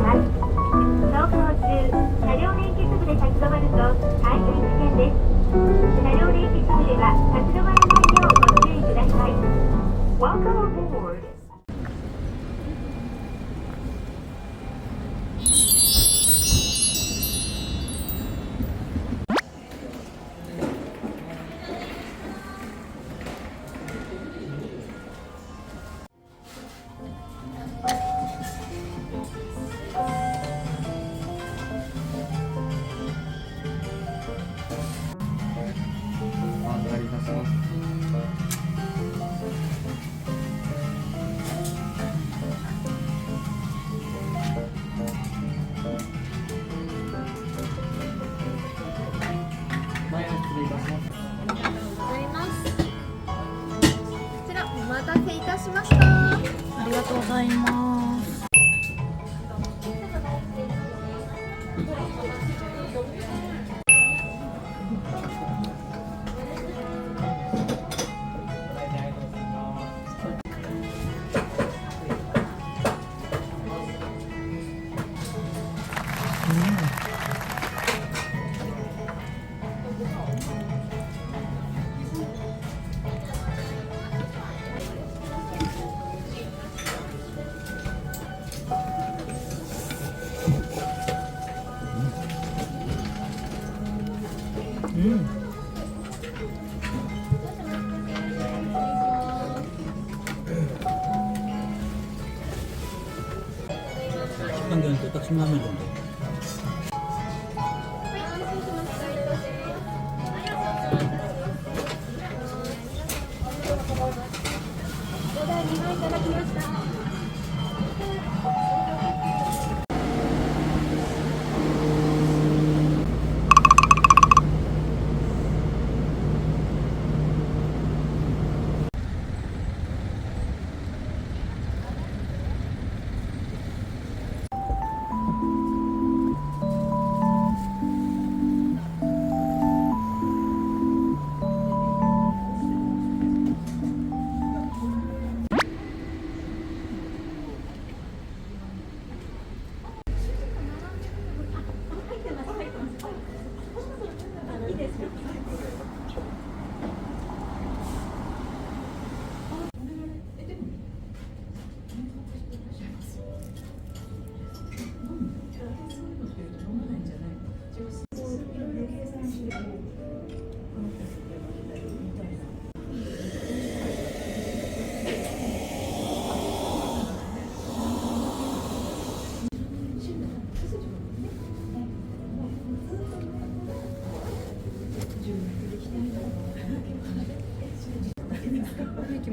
ます。走行中、車両連結部で立ち止まると大変危険です。車両連結部では立ち止まらないようご注意ください。Welcome aboard. お待たせいたしました。ありがとうございます。식판견 똑같이 마음에 든다.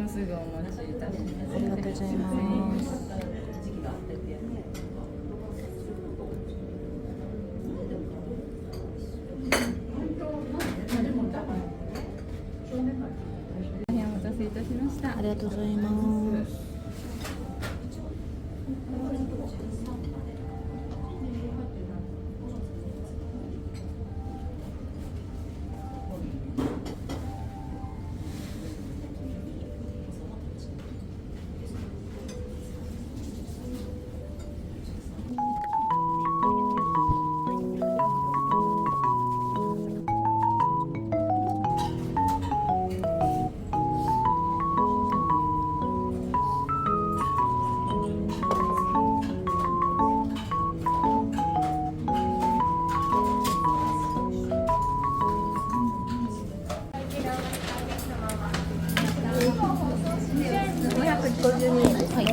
すぐお待ちいたします。ありがとうございます。大変お待たせいたしました。ありがとうございます。552円ですね。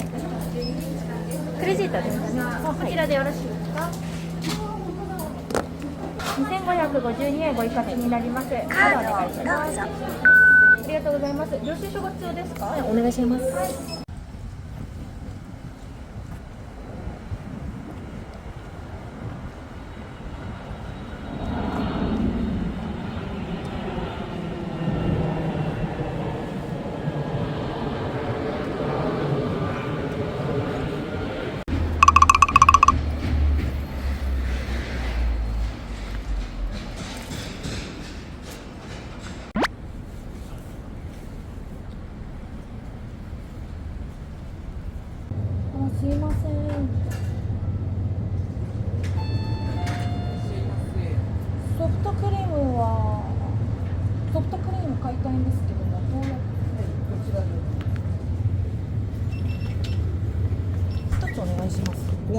クレジットですね。こちらでよろしいですか。2552円ご一括になります。カードお願いします。ありがとうございます。領収書ご必要ですか。お願いします。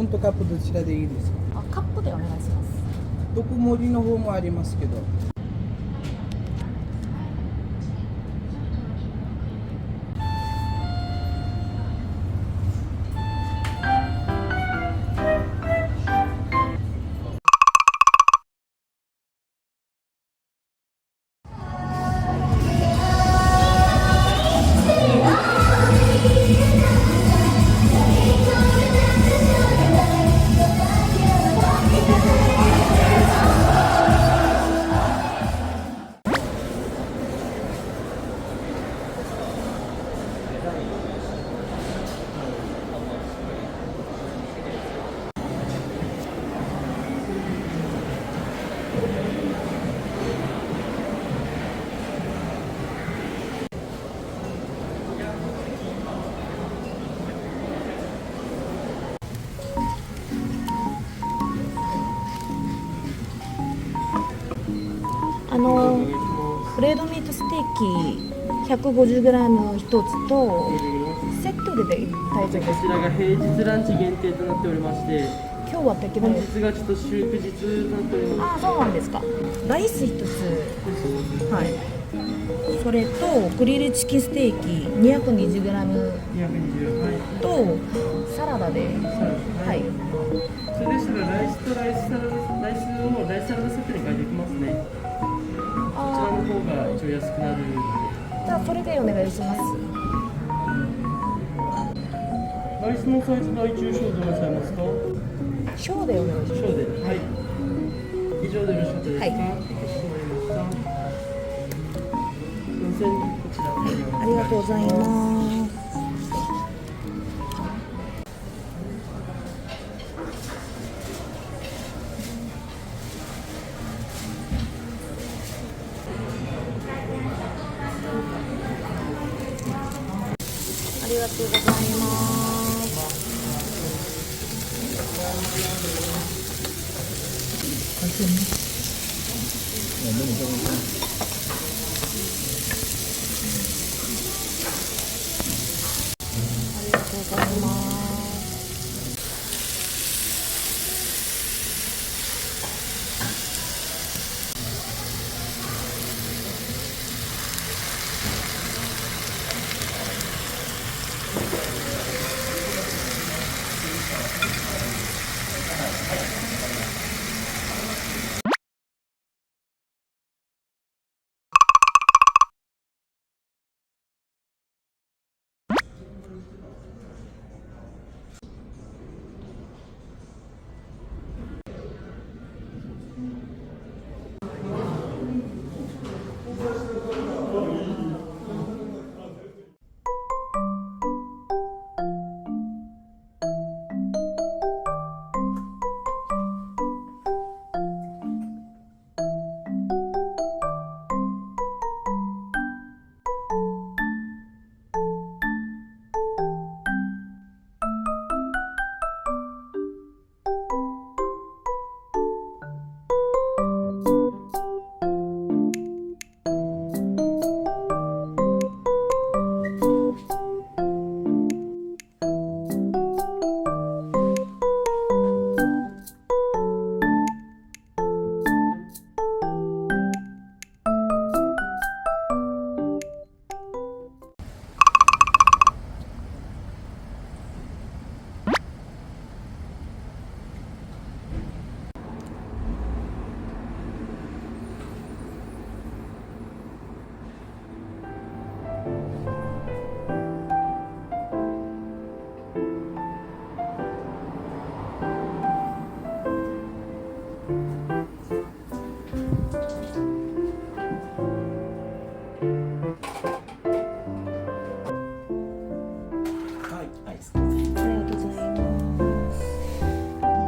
ンとカップどちらでいいですか？あ、カップでお願いします。特盛りの方もありますけど。ブレードミートステーキ 150g 一つとセットで大丈夫ですか？こちらが平日ランチ限定となっておりまして、今日は適当本で日がちょっと祝日となっております。ああ、そうなんですか。ライス一つ、はい、それとグリルチキンステーキ 220g 220、はい。とサラダで、サラダ、はい、それでしたらライスとライスサラダ、ライスをライスサラダセットに変えていきますね。こちらあの方が一応安くなる。ー、じゃあそれでお願いします。ライスのサイズが一応小でお願いされますか？小でお願いします。小で、はい。以上でよろしかったですか？はいかしこまりました。すいません、こちらありがとうございます。ありがとうございます。ありがとうございます。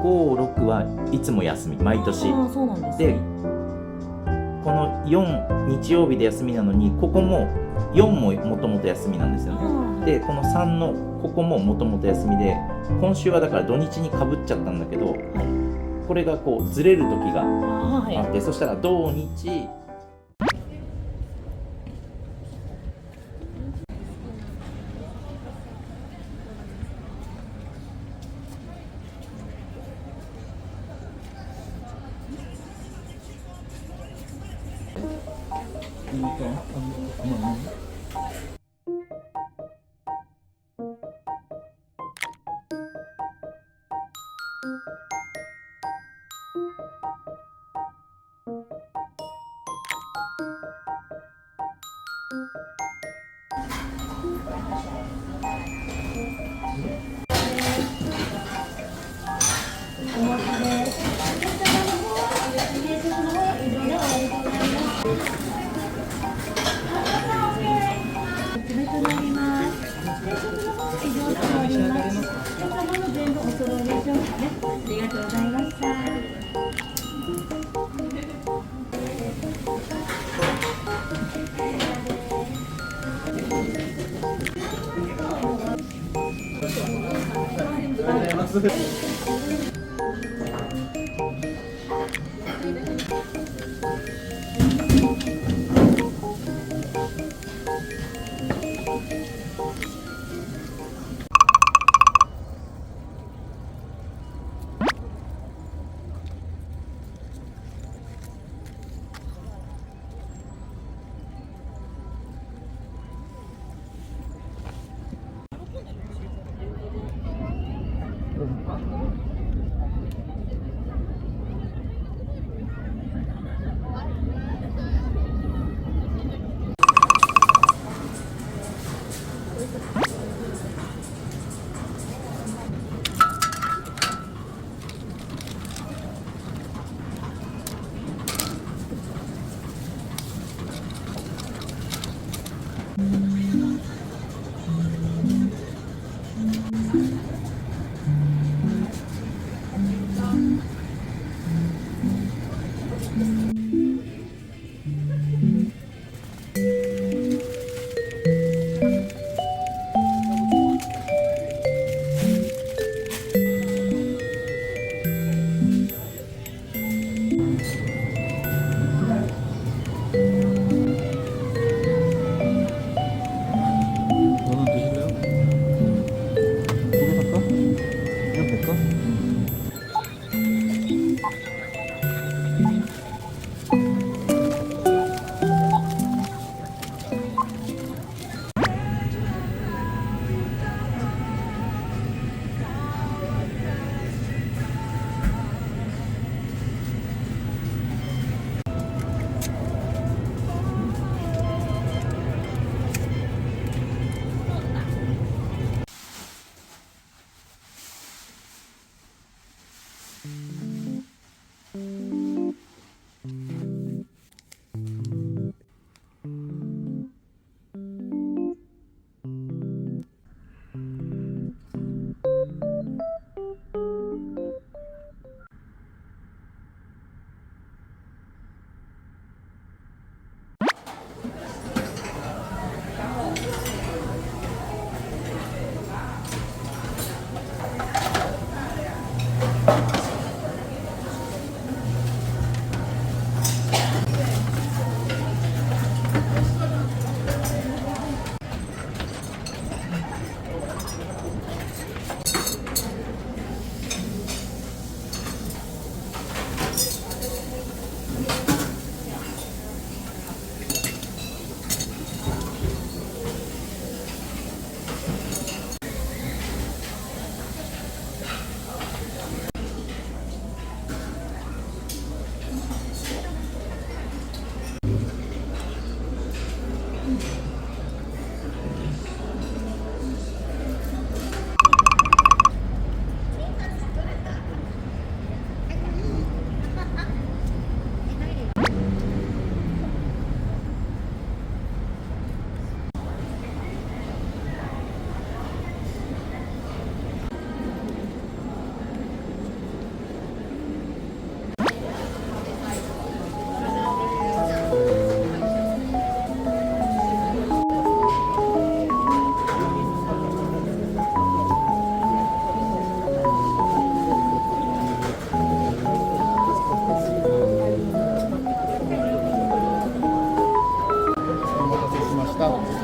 5、6はいつも休み、毎年。ああ、そうなんですでね。この4日曜日で休みなのに、ここも4ももともと休みなんですよね。あでこの3のここももともと休みで、今週はだから土日にかぶっちゃったんだけど、あ、はい。これがこうずれる時がああ、はい。あって、そしたら土日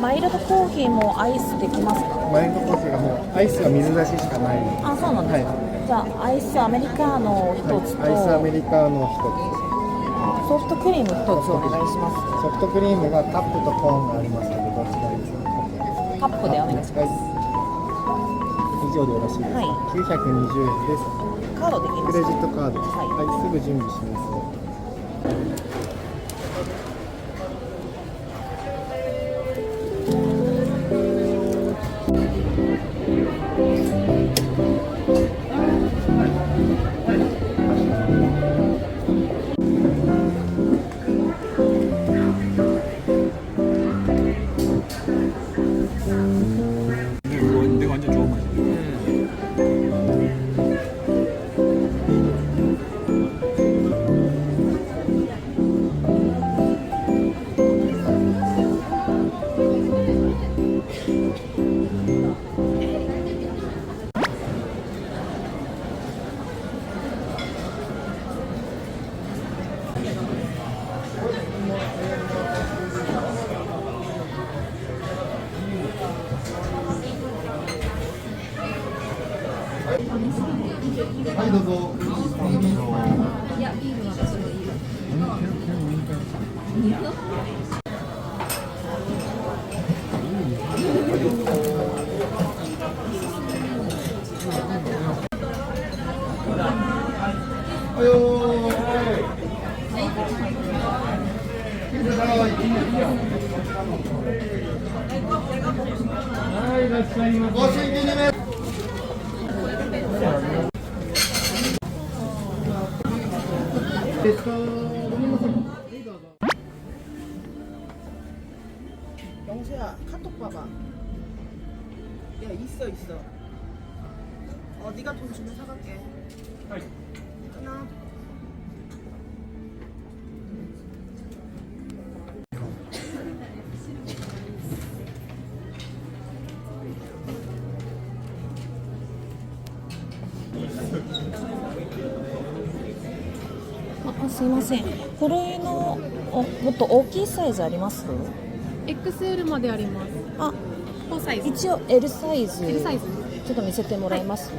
マイルドコーヒーもアイスできますか？マイルドコーヒーがもうアイスは水出ししかない。あ、そうなんですか。はじゃあアイスアメリカーノ一つとアイスアメリカーノ一ソフトクリーム1つお願いしまソフトクリームがカップとコーンがありますので、どちらですか？す。カップでお願いします。はい。以上でよろしいですか？はい920円です。カードできますか？クレジットカードです。はいはい、すぐ準備します。근데 완전 좋은 맛이야. 영수야 카톡 봐봐. 야 있어. 네가 돈 주면 사갈게. 하나. すいません。これのもっと大きいサイズあります？ XL まであります。あ、4サイズ。一応 L サイズ。 L サイズ。ちょっと見せてもらえます？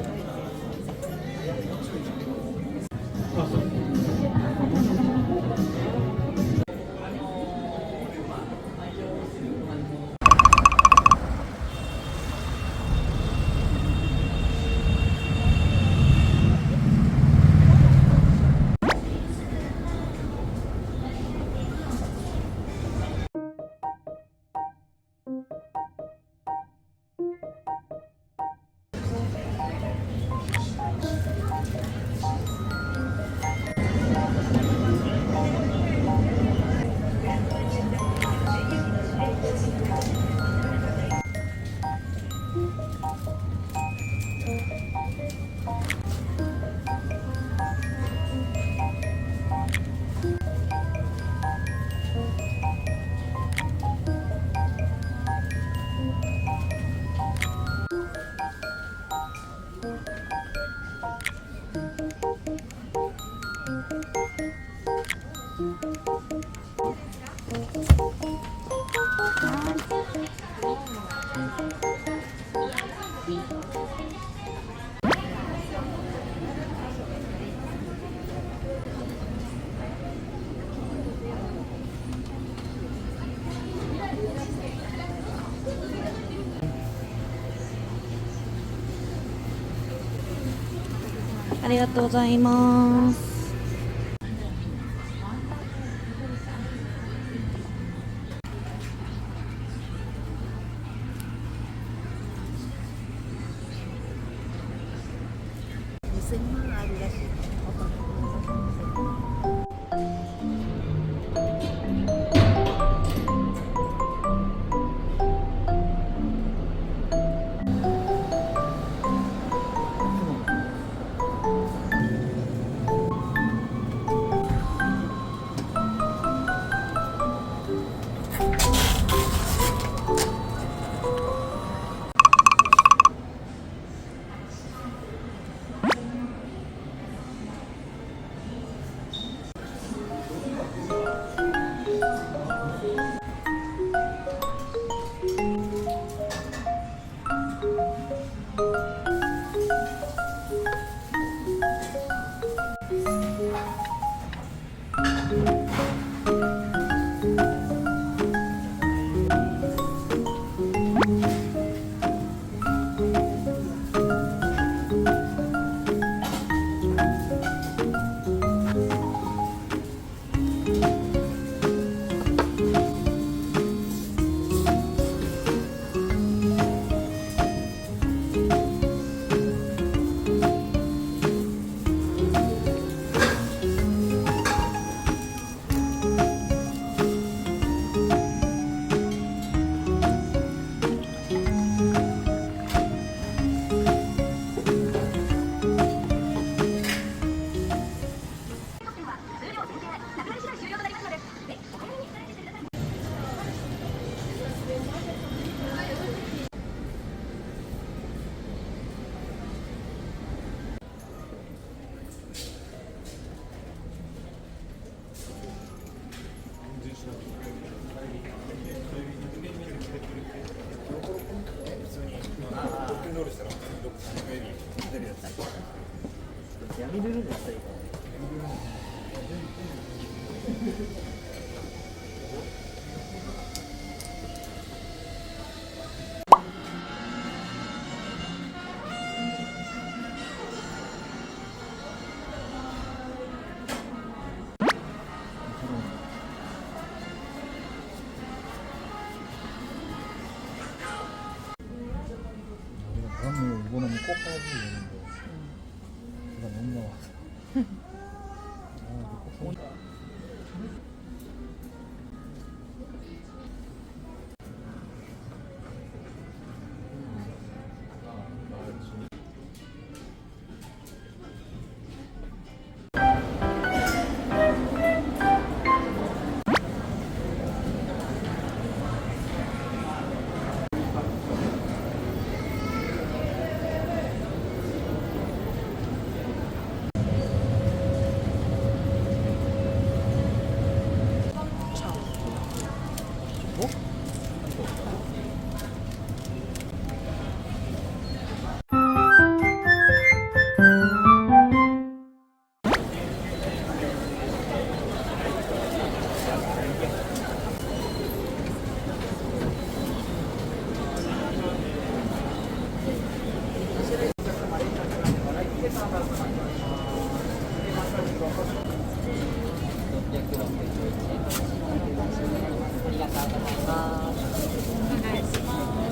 ありがとうございます。2000만 원らしい.入れるんですか？나는 이거는 꼭 사야지 되는데 제가 너무 나와서 꼭 사.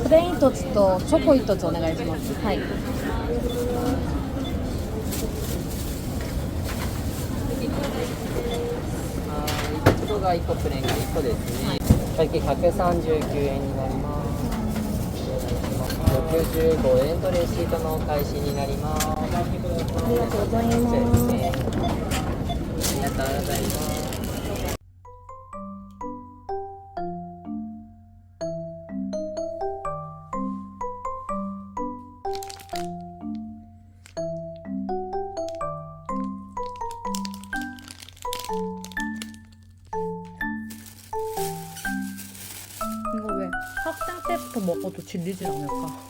プレーン1つとチョコ1つお願いします。はい。いちごが1個、プレーンが1個ですね。会計139円になります。65円とレシートのお返しになります。ありがとうございます。ありがとうございます。이거 왜 학생 때부터 먹어도 질리질 않을까?